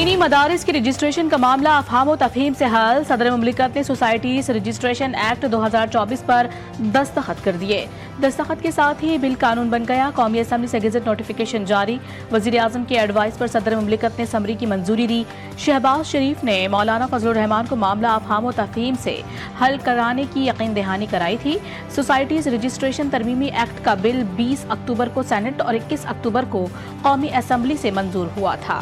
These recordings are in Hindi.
दीनी मदारिस की रजिस्ट्रेशन का मामला अफहाम व तफहीम से हल। सदर मुमलिकत ने सोसाइटीज रजिस्ट्रेशन एक्ट 2024 पर दस्तखत कर दिए। दस्तखत के साथ ही बिल कानून बन गया। कौमी असम्बली से गेजेट नोटिफिकेशन जारी। वजीर आजम के एडवाइस पर सदर मुमलिकत ने समरी की मंजूरी दी। शहबाज शरीफ ने मौलाना फजलुर रहमान को मामला अफहाम व तफहीम से हल कराने की यकीन दहानी कराई थी। सोसाइटीज रजिस्ट्रेशन तरमीमी एक्ट का बिल 20 अक्टूबर को सेनेट और 21 अक्टूबर को कौमी असम्बली से मंजूर हुआ था।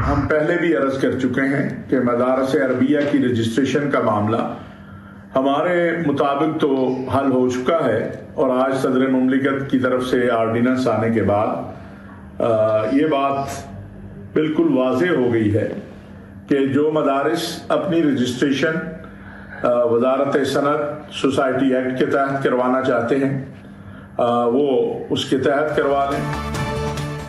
हम पहले भी अर्ज कर चुके हैं कि मदारस अरबिया की रजिस्ट्रेशन का मामला हमारे मुताबिक तो हल हो चुका है और आज सदर मुमलिकत की तरफ से आर्डिनेंस आने के बाद ये बात बिल्कुल वाज़ेह हो गई है कि जो मदारिस अपनी रजिस्ट्रेशन वजारत सनत सोसाइटी एक्ट के तहत करवाना चाहते हैं वो उसके तहत करवा लें।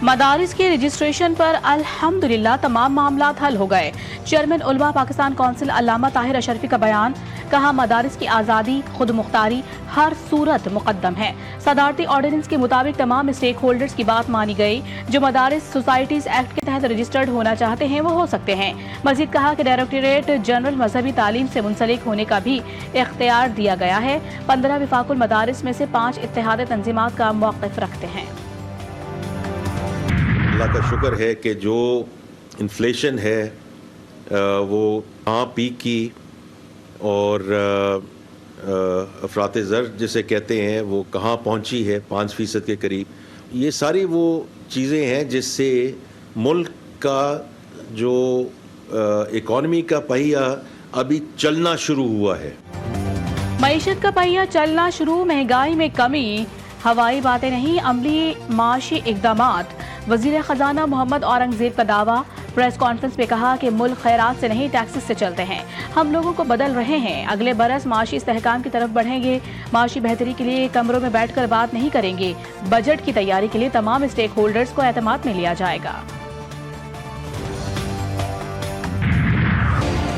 मदारिस के रजिस्ट्रेशन पर अल्हम्दुलिल्लाह तमाम मामलात हल हो गए। चेयरमैन उलमा पाकिस्तान कौंसिल अल्लामा ताहिर अशरफी का बयान। कहा, मदारिस की आज़ादी खुद मुख्तारी हर सूरत मुकद्दम है। सदारती ऑर्डिनेंस के मुताबिक तमाम स्टेक होल्डर्स की बात मानी गई। जो मदारिस सोसाइटीज एक्ट के तहत रजिस्टर्ड होना चाहते हैं वो हो सकते हैं। मजीद कहा कि डायरेक्टरेट जनरल मजहबी तालीम से मुंसलिक होने का भी इख्तियार दिया गया है। 15 विफाकुल मदारिस में से 5 इत्तेहादी तंजीमात का मौक़िफ़ रखते हैं। अल्लाह का शुक्र है कि जो इन्फ्लेशन है वो पीक की और अफरात ज़र जिसे कहते हैं वो कहाँ पहुँची है 5% के करीब। ये सारी वो चीज़ें हैं जिससे मुल्क का जो इकॉनमी का पहिया अभी चलना शुरू हुआ है। मईशत का पहिया चलना शुरू, महंगाई में कमी। हवाई बातें नहीं, अमली माशी इक़दामात। वज़ीर ख़जाना मोहम्मद औरंगज़ेब का दावा। प्रेस कॉन्फ्रेंस में कहा कि मुल्क खैरात से नहीं टैक्सेस से चलते हैं। हम लोगों को बदल रहे हैं। अगले बरस माशी इस्तेहकाम की तरफ बढ़ेंगे। माशी बेहतरी के लिए कमरों में बैठकर बात नहीं करेंगे। बजट की तैयारी के लिए तमाम स्टेक होल्डर्स को एतमाद में लिया जाएगा।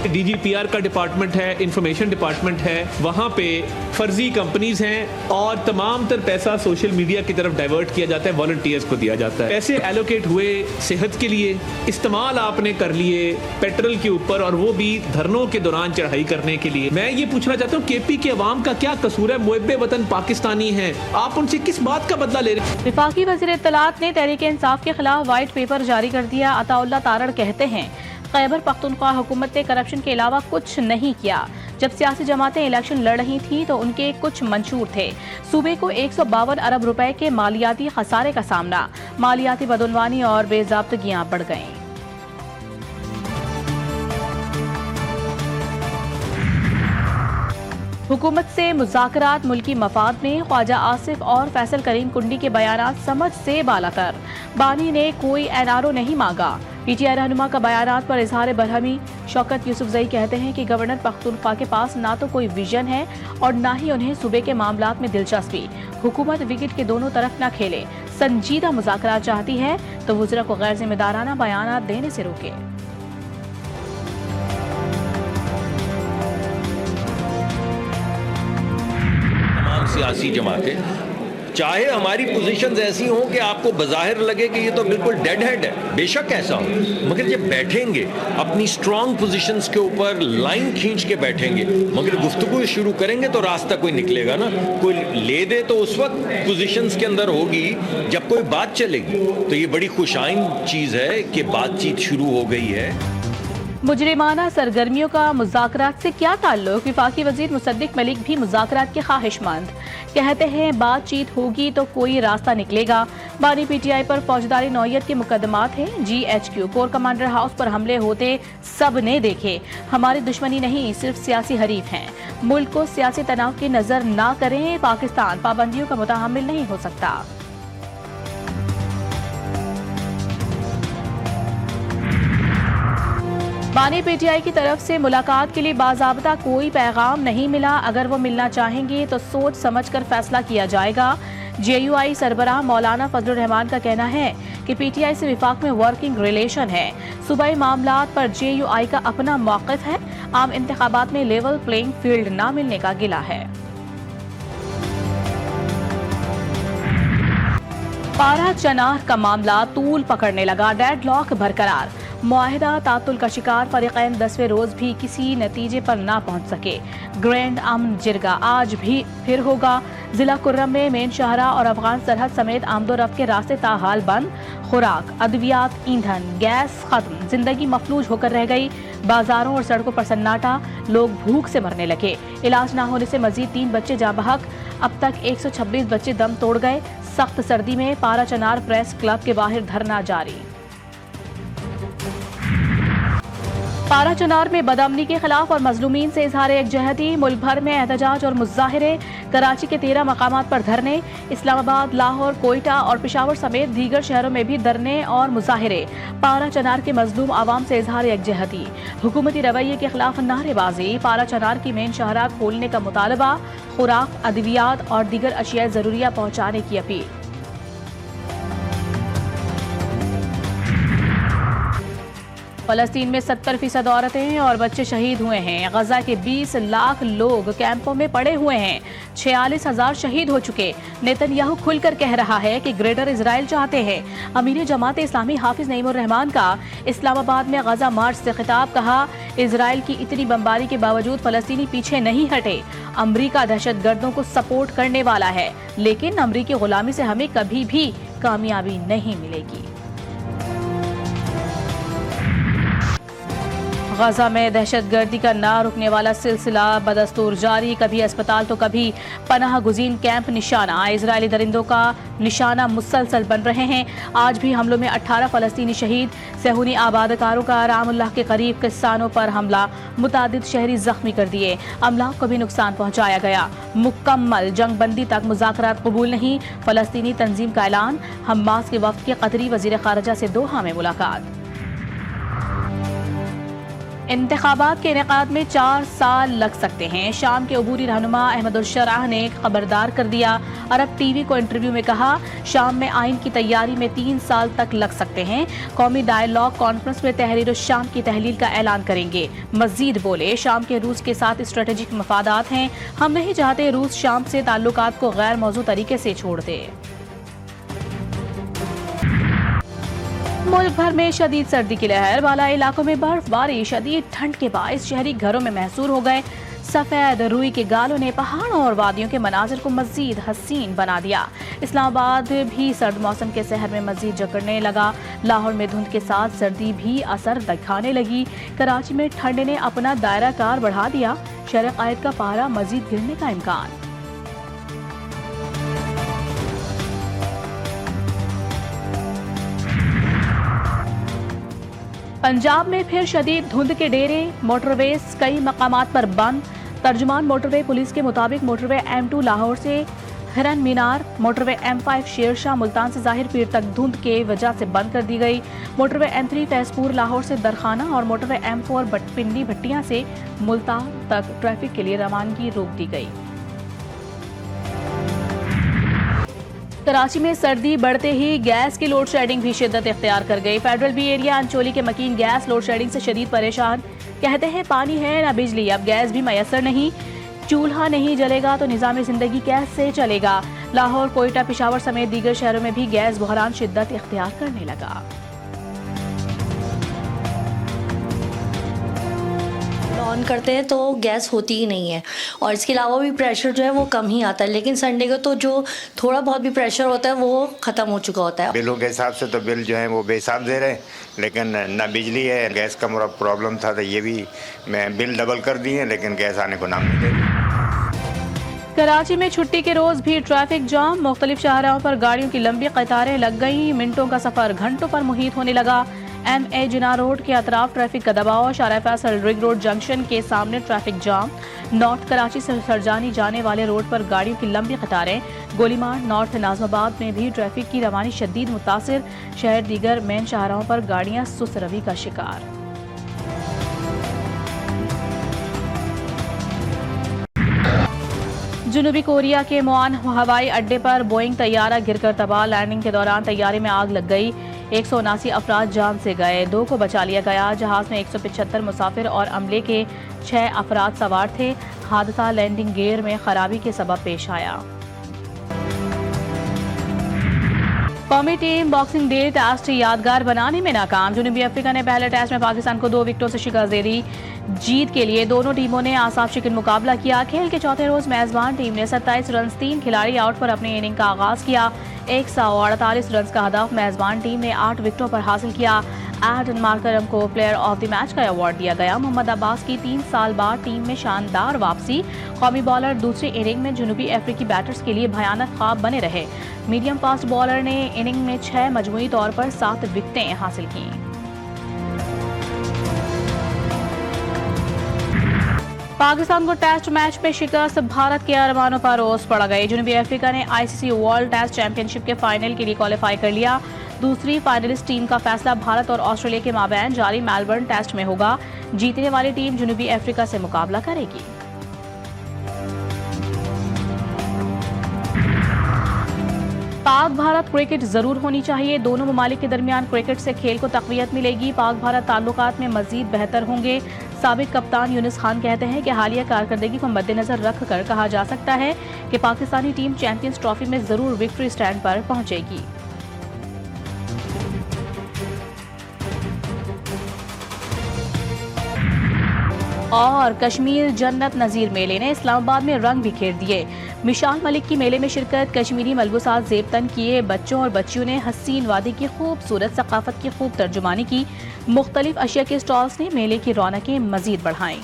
DGPR का डिपार्टमेंट है, इंफॉर्मेशन डिपार्टमेंट है, वहाँ पे फर्जी कंपनीज हैं और तमाम तर पैसा सोशल मीडिया की तरफ डाइवर्ट किया जाता है, वॉलंटियर्स को दिया जाता है। पैसे एलोकेट हुए सेहत के लिए, इस्तेमाल आपने कर लिए पेट्रोल के ऊपर और वो भी धरनों के दौरान चढ़ाई करने के लिए। मैं ये पूछना चाहता हूँ KP के अवाम का क्या कसूर है? मुहब्बे वतन पाकिस्तानी हैं, आप उनसे किस बात का बदला ले रहे हैं? वफाकी वज़ीर इत्तलात ने तहरीक इंसाफ के खिलाफ वाइट पेपर जारी कर दिया। अताउल्लाह तारड़ कहते हैं खैबर पख्तूनख्वा हुकूमत ने करप्शन के अलावा कुछ नहीं किया। जब सियासी जमातें इलेक्शन लड़ रही थी तो उनके कुछ मंशूर थे। सूबे को 152 अरब रुपए के मालियाती खसारे का सामना। मालियाती बदउनवानी और बेज़ाब्तगियां बढ़ गईं। हुकूमत से मुज़ाकरात मुल्की मफाद में। ख्वाजा आसिफ और फैसल करीम कुंडी के बयानात समझ से बालातर। बानी ने कोई NRO नहीं मांगा। PTI रहनुमा का बयानात पर इजहार बरहमी। शौकत यूसुफजई कहते हैं कि गवर्नर पख्तूनख्वा के पास ना तो कोई विजन है और ना ही उन्हें सूबे के मामलात में दिलचस्पी। हुकूमत विकेट के दोनों तरफ न खेले। संजीदा मुज़ाकरात चाहती है तो वज़रा को गैर जिम्मेदाराना बयानात देने से रोके। सियासी जमातें चाहे हमारी पोजीशंस ऐसी हों कि आपको बज़ाहिर लगे कि ये तो बिल्कुल डेड हेड है, बेशक ऐसा हो, मगर जब बैठेंगे अपनी स्ट्रॉन्ग पोजीशंस के ऊपर लाइन खींच के बैठेंगे, मगर गुफ्तगू शुरू करेंगे तो रास्ता कोई निकलेगा ना। कोई ले दे तो उस वक्त पोजीशंस के अंदर होगी जब कोई बात चलेगी। तो ये बड़ी खुशाइन चीज़ है कि बातचीत शुरू हो गई है। मुजरिमाना सरगर्मियों का मुज़ाकरात से क्या ताल्लुक? वफाकी वज़ीर मुसद्दिक मलिक भी मुज़ाकरात के ख्वाहिशमंद। कहते हैं बातचीत होगी तो कोई रास्ता निकलेगा। बानी PTI पर फौजदारी नौयत के मुकदमात हैं। GHQ कोर कमांडर हाउस पर हमले होते सब ने देखे। हमारी दुश्मनी नहीं, सिर्फ सियासी हरीफ हैं। मुल्क को सियासी तनाव की नजर ना करें। पाकिस्तान पाबंदियों का मुतहम्मिल नहीं हो सकता। बानी PTI की तरफ से मुलाकात के लिए बाज़ाब्ता कोई पैगाम नहीं मिला। अगर वो मिलना चाहेंगे तो सोच समझ कर फैसला किया जाएगा। JUI सरबराह मौलाना फजलुर रहमान का कहना है कि PTI से विफाक में वर्किंग रिलेशन है। सूबाई मामलात पर JUI का अपना मौक़िफ़ है। आम इंतखाबात में लेवल प्लेइंग फील्ड ना मिलने का गिला है। पारा चनार का मामला तूल पकड़ने लगा, डेडलॉक बरकरार। मुआहिदा तातुल का शिकार फरीकैन 10वें रोज भी किसी नतीजे पर ना पहुंच सके। ग्रैंड अमन जिरगा आज भी फिर होगा। जिला कुर्रम में मेन शाहरा और अफगान सरहद समेत आमदोरफ्त के रास्ते ताहाल बंद। खुराक, अद्वियात, ईंधन, गैस खत्म, जिंदगी मफलूज होकर रह गई। बाजारों और सड़कों पर सन्नाटा, लोग भूख से मरने लगे। इलाज ना होने से मजीद 3 बच्चे जा बहक। अब तक 126 बच्चे दम तोड़ गए। सख्त सर्दी में पारा चनार प्रेस क्लब के बाहर धरना जारी। पारा चनार में बदअमनी के खिलाफ और मजलूमीन से इजहार एकजहती। मुल्क भर में एहतजाज और मुजाहिरे। कराची के 13 मकामात पर धरने। इस्लामाबाद, लाहौर, कोयटा और पेशावर समेत दीगर शहरों में भी धरने और मुजाहिरे। पारा चनार के मजलूम आवाम से इजहार एकजहती। हुकूमती रवैये के खिलाफ नारेबाजी। पारा चनार की मेन शाहरा खोलने का मुतालबा। खुराक, अद्वियात और दीगर अशिया जरूरिया पहुँचाने की अपील। फलस्तीन में 70% औरतें और बच्चे शहीद हुए हैं। गजा के 20 लाख लोग कैंपों में पड़े हुए हैं। 46,000 शहीद हो चुके। नेतन्याहू खुलकर कह रहा है कि ग्रेटर इजराइल चाहते हैं। अमीर जमात इस्लामी हाफिज नईमुर रहमान का इस्लामाबाद में गजा मार्च से खिताब। कहा, इजराइल की इतनी बमबारी के बावजूद फलस्तीनी पीछे नहीं हटे। अमरीका दहशतगर्दों को सपोर्ट करने वाला है, लेकिन अमरीकी गुलामी से हमें कभी भी कामयाबी नहीं मिलेगी। गजा में दहशतगर्दी का ना रुकने वाला सिलसिला बदस्तूर जारी। कभी अस्पताल तो कभी पनाह गुजीन कैंप निशाना। इजरायली दरिंदों का निशाना मुसलसल बन रहे हैं। आज भी हमलों में 18 फलस्तीनी शहीद। सेहूनी आबादकारों का रामुल्लाह के करीब किसानों पर हमला। मुतादिद शहरी जख्मी कर दिए। अमलाक को भी नुकसान पहुंचाया गया। मुकम्मल जंगबंदी तक मुज़ाकरात कबूल नहीं। फलस्तीनी तंजीम का ऐलान। हमास के वफ्द के कतरी वज़ीर ख़ारिजा से दोहा में मुलाकात। इंतखाबात के इनेकाद में 4 साल लग सकते हैं। शाम के अबूरी रहनुमा अहमदुल शराह ने खबरदार कर दिया। अरब टीवी को इंटरव्यू में कहा, शाम में आइन की तैयारी में 3 साल तक लग सकते हैं। कौमी डायलॉग कॉन्फ्रेंस में तहरीर शाम की तहलील का ऐलान करेंगे। मजीद बोले, शाम के रूस के साथ स्ट्रेटेजिक मफादात हैं। हम नहीं चाहते रूस शाम से ताल्लुकात को गैर मौजू तरीके से छोड़ दे। मुल्क भर में शदीद सर्दी की लहर। बालाई इलाकों में बर्फबारी। शदीद ठंड के बायस शहरी घरों में महसूर हो गए। सफेद रुई के गालों ने पहाड़ों और वादियों के मनाजिर को मजीद हसीन बना दिया। इस्लामाबाद भी सर्द मौसम के सहर में मजीद जकड़ने लगा। लाहौर में धुंध के साथ सर्दी भी असर दिखाने लगी। कराची में ठंड ने अपना दायरा कार बढ़ा दिया। शहर कायद का पारा मजीद गिरने का इम्कान। पंजाब में फिर शदीद धुंध के डेरे। मोटरवेज कई मकामात पर बंद। तर्जुमान मोटरवे पुलिस के मुताबिक मोटरवे M2 लाहौर से हिरन मीनार, मोटरवे M5 शेरशाह मुल्तान से जाहिर पीर तक धुंध के वजह से बंद कर दी गई। मोटरवे M3 फैजपुर लाहौर से दरखाना और मोटरवे M4 पिंडी भट्टियां से मुल्तान तक ट्रैफिक के लिए रवानगी रोक दी गई। कराची में सर्दी बढ़ते ही गैस की लोड शेडिंग भी शिद्दत इख्तियार कर गई। फेडरल बी एरिया अंचोली के मकीन गैस लोड शेडिंग से शदीद परेशान। कहते हैं पानी है ना बिजली, अब गैस भी मैसर नहीं। चूल्हा नहीं जलेगा तो निज़ाम ज़िंदगी कैसे चलेगा। लाहौर, कोयटा, पेशावर समेत दीगर शहरों में भी गैस बहरान शिद्दत इख्तियार करने लगा। ऑन करते हैं तो गैस होती ही नहीं है और इसके अलावा भी प्रेशर जो है वो कम ही आता है। लेकिन संडे को तो जो थोड़ा बहुत भी प्रेशर होता है वो ख़त्म हो चुका होता है। बिलों के हिसाब से तो बिल जो है वो बेहिसाब दे रहे हैं, लेकिन ना बिजली है। गैस का मेरा प्रॉब्लम था तो ये भी मैं बिल डबल कर दिए, लेकिन गैस आने को नाम नहीं दे रही। कराची में छुट्टी के रोज भी ट्रैफिक जाम। मुख्तलिफ शाहराहों पर गाड़ियों की लंबी कतारें लग गईं। मिनटों का सफर घंटों पर मुहित होने लगा। MA जिना रोड के अतराफ ट्रैफिक का दबाव। शारा फैसल रिंग रोड जंक्शन के सामने ट्रैफिक जाम। नॉर्थ कराची से सरजानी जाने वाले रोड पर गाड़ियों की लंबी कतारें। गोलीमार नॉर्थ नाजमाबाद में भी ट्रैफिक की रवानी शदीद मुतासिर। शहर दीगर मेन शाहराहों पर गाड़ियां सुस्त रवी का शिकार। जनूबी कोरिया के मोआन हवाई अड्डे पर बोइंग तैयारा गिरकर तबाह। लैंडिंग के दौरान तैयारे में आग लग गई। 179 अफराद जान से गए, 2 को बचा लिया गया। जहाज में 175 मुसाफिर और अमले के 6 अफराद सवार थे। हादसा लैंडिंग गियर में खराबी के सबब पेश आया। कौमी टीम बॉक्सिंग डे टेस्ट यादगार बनाने में नाकाम। जनूबी अफ्रीका ने पहले टेस्ट में पाकिस्तान को 2 विकेटों से शिकस्त दे दी। जीत के लिए दोनों टीमों ने आसाफ शिकन मुकाबला किया। खेल के चौथे रोज मेजबान टीम ने 27 रन 3 खिलाड़ी आउट पर अपनी इनिंग का आगाज किया। 148 रन का हदफ मेजबान टीम ने 8 विकेटों पर हासिल किया। एडन मार्करम को प्लेयर ऑफ द मैच का अवार्ड दिया गया। मोहम्मद अब्बास की 3 साल बाद टीम में शानदार वापसी। कौमी बॉलर दूसरी इनिंग में जनूबी अफ्रीकी बैटर्स के लिए भयानक ख्वाब बने रहे। मीडियम फास्ट बॉलर ने इनिंग में 6 मजमूई तौर पर 7 विकेटें हासिल की। पाकिस्तान को टेस्ट मैच में शिकस्त, भारत के अरमानों पर ओस पड़ गई। जनूबी अफ्रीका ने आईसीसी वर्ल्ड टेस्ट चैंपियनशिप के फाइनल के लिए क्वालिफाई कर लिया। दूसरी फाइनलिस्ट टीम का फैसला भारत और ऑस्ट्रेलिया के माबैन जारी मेलबर्न टेस्ट में होगा। जीतने वाली टीम जनूबी अफ्रीका से मुकाबला करेगी। पाक भारत क्रिकेट जरूर होनी चाहिए। दोनों ममालिक के दरमियान क्रिकेट से खेल को तक़वियत मिलेगी। पाक भारत ताल्लुकात में मजीद बेहतर होंगे। साबिक कप्तान यूनुस खान कहते हैं कि हालिया कारकर्दगी को मद्देनजर रखकर कहा जा सकता है कि पाकिस्तानी टीम चैंपियंस ट्रॉफी में जरूर विक्ट्री स्टैंड पर पहुंचेगी। और कश्मीर जन्नत नज़ीर मेले ने इस्लामाबाद में रंग बिखेर दिए। मिशाल मलिक की मेले में शिरकत, कश्मीरी मलबूसात ज़ेब-तन किए बच्चों और बच्चियों ने हसीन वादी की खूबसूरत सकाफत की खूब तर्जुमानी की। मुख्तलिफ अशिया के स्टॉल्स ने मेले की रौनकें मजीद बढ़ाई।